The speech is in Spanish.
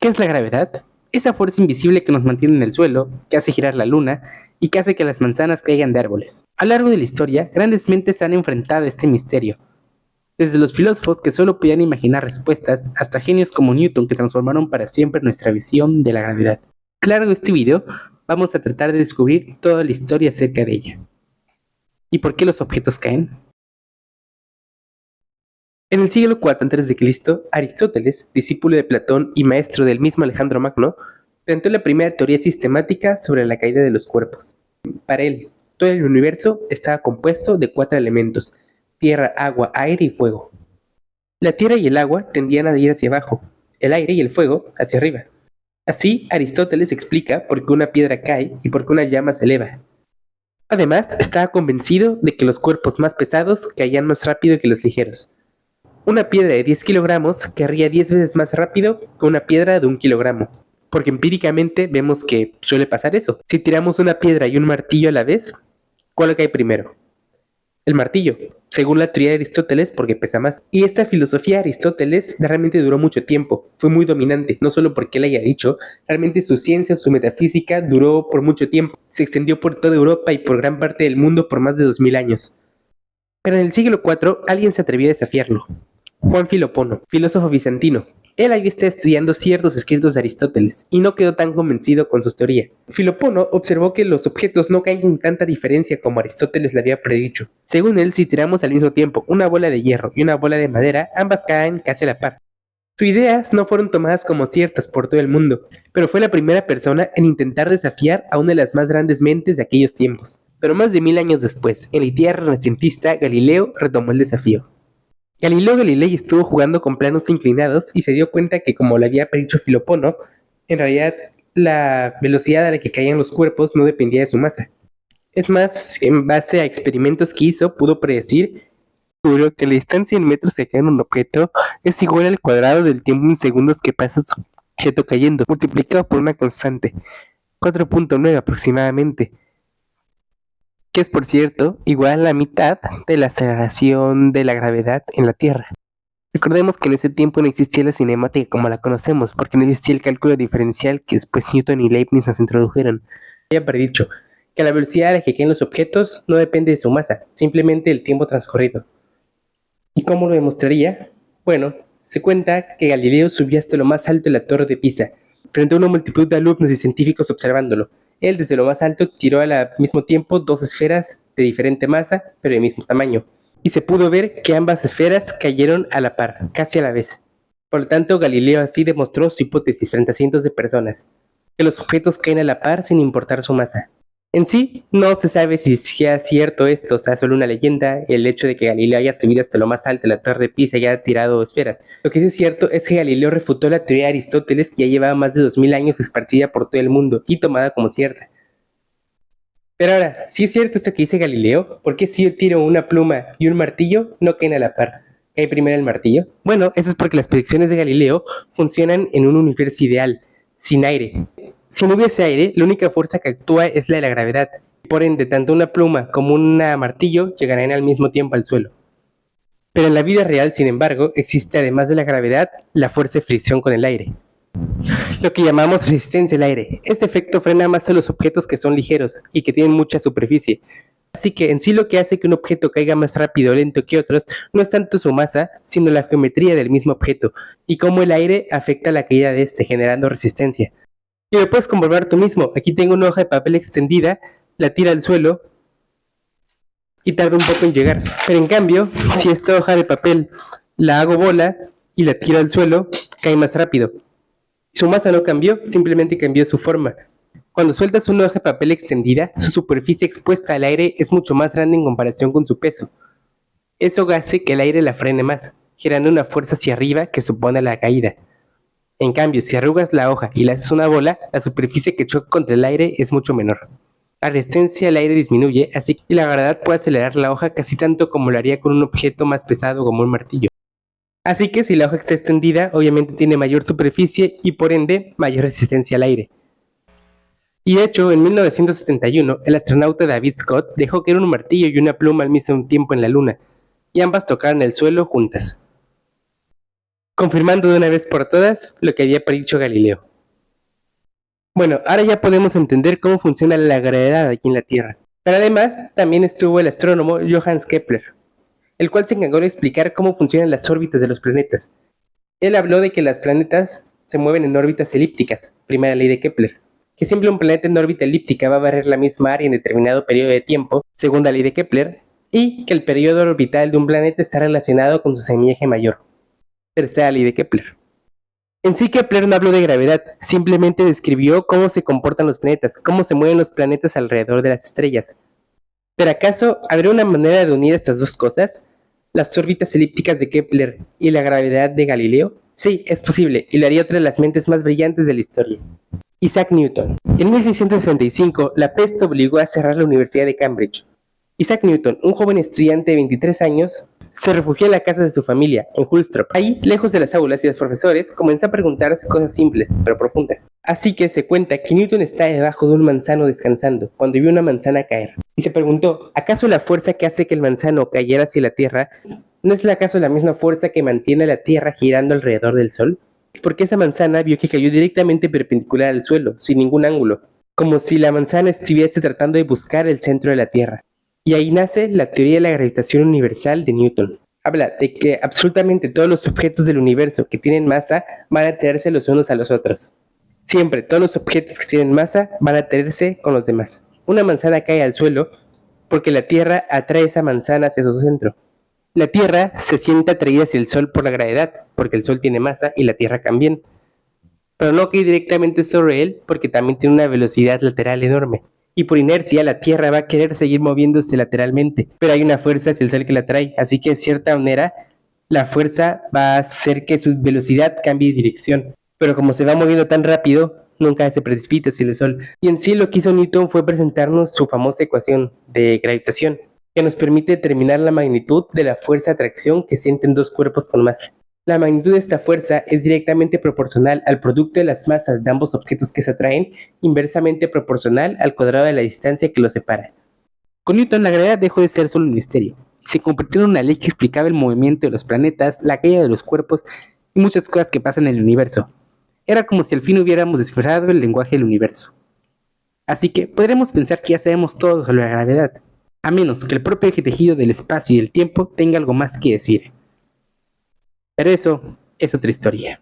¿Qué es la gravedad? Esa fuerza invisible que nos mantiene en el suelo, que hace girar la luna y que hace que las manzanas caigan de árboles. A lo largo de la historia, grandes mentes se han enfrentado a este misterio. Desde los filósofos que solo podían imaginar respuestas, hasta genios como Newton que transformaron para siempre nuestra visión de la gravedad. A lo largo de este video, vamos a tratar de descubrir toda la historia acerca de ella. ¿Y por qué los objetos caen? En el siglo IV a.C., Aristóteles, discípulo de Platón y maestro del mismo Alejandro Magno, planteó la primera teoría sistemática sobre la caída de los cuerpos. Para él, todo el universo estaba compuesto de 4 elementos: tierra, agua, aire y fuego. La tierra y el agua tendían a ir hacia abajo, el aire y el fuego hacia arriba. Así, Aristóteles explica por qué una piedra cae y por qué una llama se eleva. Además, estaba convencido de que los cuerpos más pesados caían más rápido que los ligeros. Una piedra de 10 kilogramos caería 10 veces más rápido que una piedra de 1 kilogramo, porque empíricamente vemos que suele pasar eso. Si tiramos una piedra y un martillo a la vez, ¿cuál cae primero? El martillo, según la teoría de Aristóteles, porque pesa más. Y esta filosofía de Aristóteles realmente duró mucho tiempo, fue muy dominante, no solo porque él haya dicho, realmente su ciencia, su metafísica duró por mucho tiempo, se extendió por toda Europa y por gran parte del mundo por más de 2000 años. Pero en el siglo IV alguien se atrevió a desafiarlo. Juan Filopono, filósofo bizantino. Él había estado estudiando ciertos escritos de Aristóteles y no quedó tan convencido con sus teorías. Filopono observó que los objetos no caen con tanta diferencia como Aristóteles le había predicho. Según él, si tiramos al mismo tiempo una bola de hierro y una bola de madera, ambas caen casi a la par. Sus ideas no fueron tomadas como ciertas por todo el mundo, pero fue la primera persona en intentar desafiar a una de las más grandes mentes de aquellos tiempos. Pero más de 1000 años después, en la idea renacentista, Galileo retomó el desafío. Galileo Galilei estuvo jugando con planos inclinados y se dio cuenta que, como le había predicho Filopono, en realidad la velocidad a la que caían los cuerpos no dependía de su masa. Es más, en base a experimentos que hizo, pudo predecir que la distancia en metros que cae en un objeto es igual al cuadrado del tiempo en segundos que pasa su objeto cayendo, multiplicado por una constante, 4.9 aproximadamente, que es, por cierto, igual a la mitad de la aceleración de la gravedad en la Tierra. Recordemos que en ese tiempo no existía la cinemática como la conocemos, porque no existía el cálculo diferencial que después Newton y Leibniz nos introdujeron. Había predicho que la velocidad a la que caen los objetos no depende de su masa, simplemente del tiempo transcurrido. ¿Y cómo lo demostraría? Bueno, se cuenta que Galileo subió hasta lo más alto de la Torre de Pisa, frente a una multitud de alumnos y científicos observándolo. Él desde lo más alto tiró al mismo tiempo 2 esferas de diferente masa, pero de mismo tamaño. Y se pudo ver que ambas esferas cayeron a la par, casi a la vez. Por lo tanto, Galileo así demostró su hipótesis frente a cientos de personas, que los objetos caen a la par sin importar su masa. En sí, no se sabe si sea cierto esto, o sea, solo una leyenda, el hecho de que Galileo haya subido hasta lo más alto de la Torre de Pisa y haya tirado esferas. Lo que sí es cierto es que Galileo refutó la teoría de Aristóteles, que ya llevaba más de 2000 años esparcida por todo el mundo y tomada como cierta. Pero ahora, si es cierto esto que dice Galileo, ¿por qué si yo tiro una pluma y un martillo no caen a la par? ¿Cae primero el martillo? Bueno, eso es porque las predicciones de Galileo funcionan en un universo ideal, sin aire. Si no hubiese aire, la única fuerza que actúa es la de la gravedad. Por ende, tanto una pluma como un martillo llegarán al mismo tiempo al suelo. Pero en la vida real, sin embargo, existe además de la gravedad, la fuerza de fricción con el aire, lo que llamamos resistencia al aire. Este efecto frena más a los objetos que son ligeros y que tienen mucha superficie. Así que en sí lo que hace que un objeto caiga más rápido o lento que otros no es tanto su masa, sino la geometría del mismo objeto y cómo el aire afecta la caída de este, generando resistencia. Y lo puedes comprobar tú mismo. Aquí tengo una hoja de papel extendida, la tira al suelo y tarda un poco en llegar. Pero en cambio, si esta hoja de papel la hago bola y la tiro al suelo, cae más rápido. Su masa no cambió, simplemente cambió su forma. Cuando sueltas una hoja de papel extendida, su superficie expuesta al aire es mucho más grande en comparación con su peso. Eso hace que el aire la frene más, generando una fuerza hacia arriba que supone la caída. En cambio, si arrugas la hoja y la haces una bola, la superficie que choca contra el aire es mucho menor. La resistencia al aire disminuye, así que la gravedad puede acelerar la hoja casi tanto como lo haría con un objeto más pesado como un martillo. Así que si la hoja está extendida, obviamente tiene mayor superficie y por ende mayor resistencia al aire. Y de hecho, en 1971, el astronauta David Scott dejó caer un martillo y una pluma al mismo tiempo en la Luna, y ambas tocaron el suelo juntas. confirmando de una vez por todas lo que había predicho Galileo. Bueno, ahora ya podemos entender cómo funciona la gravedad aquí en la Tierra. Pero además, también estuvo el astrónomo Johannes Kepler, el cual se encargó de explicar cómo funcionan las órbitas de los planetas. Él habló de que los planetas se mueven en órbitas elípticas, primera ley de Kepler, que siempre un planeta en órbita elíptica va a barrer la misma área en determinado periodo de tiempo, segunda ley de Kepler, y que el periodo orbital de un planeta está relacionado con su semieje mayor, tercera ley de Kepler. En sí, Kepler no habló de gravedad, simplemente describió cómo se comportan los planetas, cómo se mueven los planetas alrededor de las estrellas. ¿Pero acaso habría una manera de unir estas dos cosas? ¿Las órbitas elípticas de Kepler y la gravedad de Galileo? Sí, es posible, y lo haría otra de las mentes más brillantes de la historia. Isaac Newton. En 1665, la peste obligó a cerrar la Universidad de Cambridge. Isaac Newton, un joven estudiante de 23 años, se refugió en la casa de su familia, en Hulstrop. Ahí, lejos de las aulas y los profesores, comenzó a preguntarse cosas simples, pero profundas. Así que se cuenta que Newton estaba debajo de un manzano descansando, cuando vio una manzana caer. Y se preguntó, ¿acaso la fuerza que hace que el manzano cayera hacia la Tierra no es acaso la misma fuerza que mantiene a la Tierra girando alrededor del Sol? Porque esa manzana vio que cayó directamente perpendicular al suelo, sin ningún ángulo, como si la manzana estuviese tratando de buscar el centro de la Tierra. Y ahí nace la teoría de la gravitación universal de Newton. Habla de que absolutamente todos los objetos del universo que tienen masa van a atraerse los unos a los otros. Siempre todos los objetos que tienen masa van a atraerse con los demás. Una manzana cae al suelo porque la Tierra atrae esa manzana hacia su centro. La Tierra se siente atraída hacia el Sol por la gravedad, porque el Sol tiene masa y la Tierra también. Pero no cae directamente sobre él porque también tiene una velocidad lateral enorme. Y por inercia la Tierra va a querer seguir moviéndose lateralmente, pero hay una fuerza hacia el Sol que la atrae, así que de cierta manera la fuerza va a hacer que su velocidad cambie de dirección. Pero como se va moviendo tan rápido, nunca se precipita hacia el Sol. Y en sí lo que hizo Newton fue presentarnos su famosa ecuación de gravitación, que nos permite determinar la magnitud de la fuerza de atracción que sienten dos cuerpos con masa. La magnitud de esta fuerza es directamente proporcional al producto de las masas de ambos objetos que se atraen, inversamente proporcional al cuadrado de la distancia que los separa. Con Newton la gravedad dejó de ser solo un misterio, y se convirtió en una ley que explicaba el movimiento de los planetas, la caída de los cuerpos y muchas cosas que pasan en el universo. Era como si al fin hubiéramos descifrado el lenguaje del universo. Así que podremos pensar que ya sabemos todo sobre la gravedad, a menos que el propio eje tejido del espacio y el tiempo tenga algo más que decir. Pero eso es otra historia.